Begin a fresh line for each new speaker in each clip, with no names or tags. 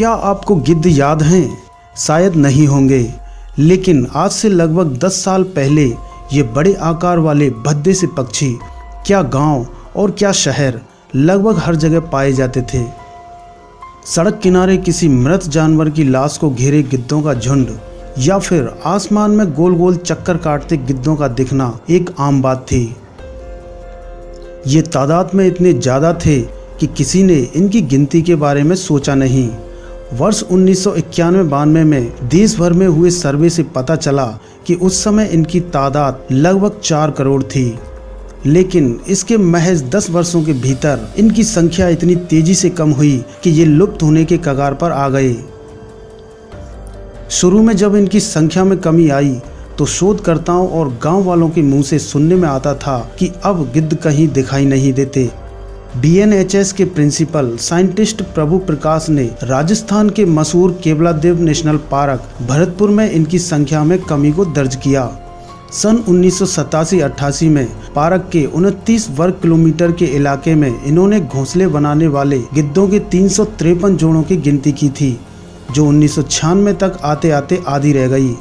क्या आपको गिद्ध याद हैं? शायद नहीं होंगे, लेकिन आज से लगभग 10 साल पहले ये बड़े आकार वाले भद्दे से पक्षी क्या गांव और क्या शहर लगभग हर जगह पाए जाते थे। सड़क किनारे किसी मृत जानवर की लाश को घेरे गिद्धों का झुंड या फिर आसमान में गोल गोल चक्कर काटते गिद्धों का दिखना एक आम बात थी। ये तादाद में इतने ज़्यादा थे कि किसी ने इनकी गिनती के बारे में सोचा नहीं। वर्ष 1991-92 में देश भर में हुए सर्वे से पता चला कि उस समय इनकी तादाद लगभग 4 करोड़ थी, लेकिन इसके महज 10 वर्षों के भीतर इनकी संख्या इतनी तेजी से कम हुई कि ये लुप्त होने के कगार पर आ गए। शुरू में जब इनकी संख्या में कमी आई तो शोधकर्ताओं और गांव वालों के मुंह से सुनने में आता था कि अब गिद्ध कहीं दिखाई नहीं देते। BNHS के प्रिंसिपल साइंटिस्ट प्रभु प्रकाश ने राजस्थान के मशहूर केवलादेव नेशनल पार्क भरतपुर में इनकी संख्या में कमी को दर्ज किया। सन 1987-88 में पार्क के 29 वर्ग किलोमीटर के इलाके में इन्होंने घोंसले बनाने वाले गिद्धों के 353 जोड़ों की गिनती की थी, जो 1996 तक आते आते आधी रह गई।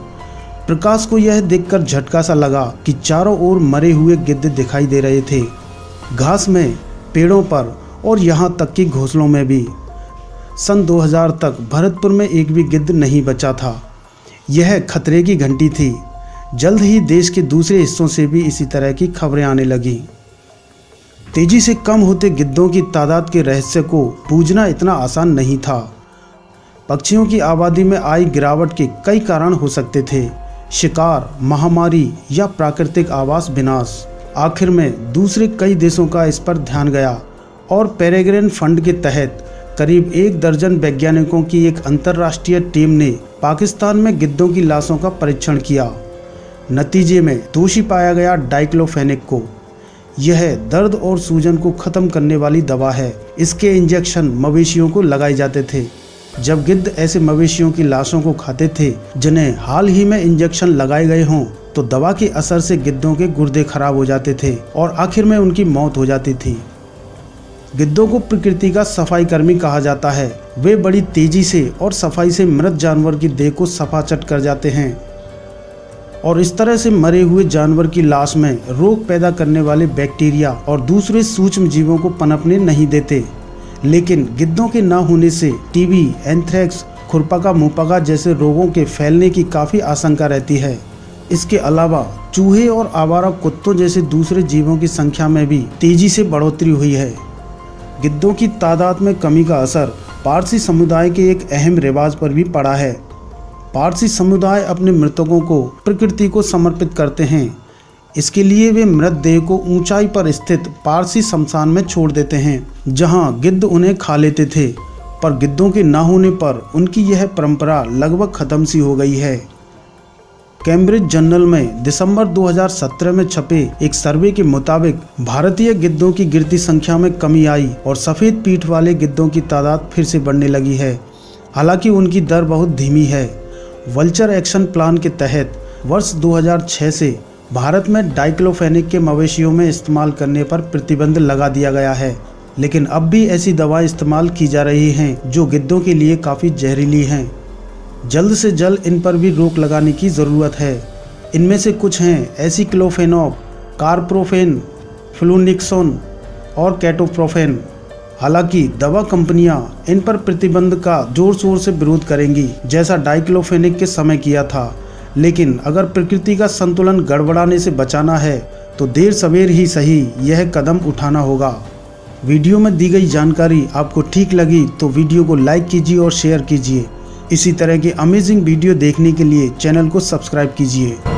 प्रकाश को यह देखकर झटका सा लगा कि चारों ओर मरे हुए गिद्ध दिखाई दे रहे थे, घास में, पेड़ों पर और यहाँ तक कि घोंसलों में भी। सन 2000 तक भरतपुर में एक भी गिद्ध नहीं बचा था। यह खतरे की घंटी थी। जल्द ही देश के दूसरे हिस्सों से भी इसी तरह की खबरें आने लगी। तेजी से कम होते गिद्धों की तादाद के रहस्य को बूझना इतना आसान नहीं था। पक्षियों की आबादी में आई गिरावट के कई कारण हो सकते थे, शिकार, महामारी या प्राकृतिक आवास विनाश। आखिर में दूसरे कई देशों का इस पर ध्यान गया और पेरेग्रिन फंड के तहत करीब 1 दर्जन वैज्ञानिकों की एक अंतर्राष्ट्रीय टीम ने पाकिस्तान में गिद्धों की लाशों का परीक्षण किया। नतीजे में दोषी पाया गया डाइक्लोफेनेक को। यह दर्द और सूजन को ख़त्म करने वाली दवा है। इसके इंजेक्शन मवेशियों को लगाए जाते थे। जब गिद्ध ऐसे मवेशियों की लाशों को खाते थे जिन्हें हाल ही में इंजेक्शन लगाए गए हों, तो दवा के असर से गिद्धों के गुर्दे खराब हो जाते थे और आखिर में उनकी मौत हो जाती थी। गिद्धों को प्रकृति का सफाई कर्मी कहा जाता है। वे बड़ी तेजी से और सफाई से मृत जानवर की देह को सफाचट कर जाते हैं और इस तरह से मरे हुए जानवर की लाश में रोग पैदा करने वाले बैक्टीरिया और दूसरे सूक्ष्म जीवों को पनपने नहीं देते। लेकिन गिद्धों के ना होने से टीबी, एंथ्रेक्स, खुरपका मुहपका जैसे रोगों के फैलने की काफ़ी आशंका रहती है। इसके अलावा चूहे और आवारा कुत्तों जैसे दूसरे जीवों की संख्या में भी तेजी से बढ़ोतरी हुई है। गिद्धों की तादाद में कमी का असर पारसी समुदाय के एक अहम रिवाज पर भी पड़ा है। पारसी समुदाय अपने मृतकों को प्रकृति को समर्पित करते हैं। इसके लिए वे मृतदेह को ऊंचाई पर स्थित पारसी शमशान में छोड़ देते हैं, जहां गिद्ध उन्हें खा लेते थे। पर गिद्धों के न होने पर उनकी यह परंपरा लगभग खत्म सी हो गई है। कैम्ब्रिज जर्नल में दिसंबर 2017 में छपे एक सर्वे के मुताबिक भारतीय गिद्धों की गिरती संख्या में कमी आई और सफ़ेद पीठ वाले गिद्धों की तादाद फिर से बढ़ने लगी है। हालांकि उनकी दर बहुत धीमी है। वल्चर एक्शन प्लान के तहत वर्ष 2006 से भारत में डाइक्लोफेनेक के मवेशियों में इस्तेमाल करने पर प्रतिबंध लगा दिया गया है, लेकिन अब भी ऐसी दवाएं इस्तेमाल की जा रही हैं जो गिद्धों के लिए काफ़ी जहरीली हैं। जल्द से जल्द इन पर भी रोक लगाने की ज़रूरत है। इनमें से कुछ हैं एसिक्लोफेनॉक, कार्प्रोफेन, फ्लूनिक्सोन और कैटोप्रोफेन। हालांकि दवा कंपनियां इन पर प्रतिबंध का जोर शोर से विरोध करेंगी, जैसा डाइक्लोफेनेक के समय किया था। लेकिन अगर प्रकृति का संतुलन गड़बड़ाने से बचाना है तो देर सवेर ही सही यह कदम उठाना होगा। वीडियो में दी गई जानकारी आपको ठीक लगी तो वीडियो को लाइक कीजिए और शेयर कीजिए। इसी तरह के अमेजिंग वीडियो देखने के लिए चैनल को सब्सक्राइब कीजिए।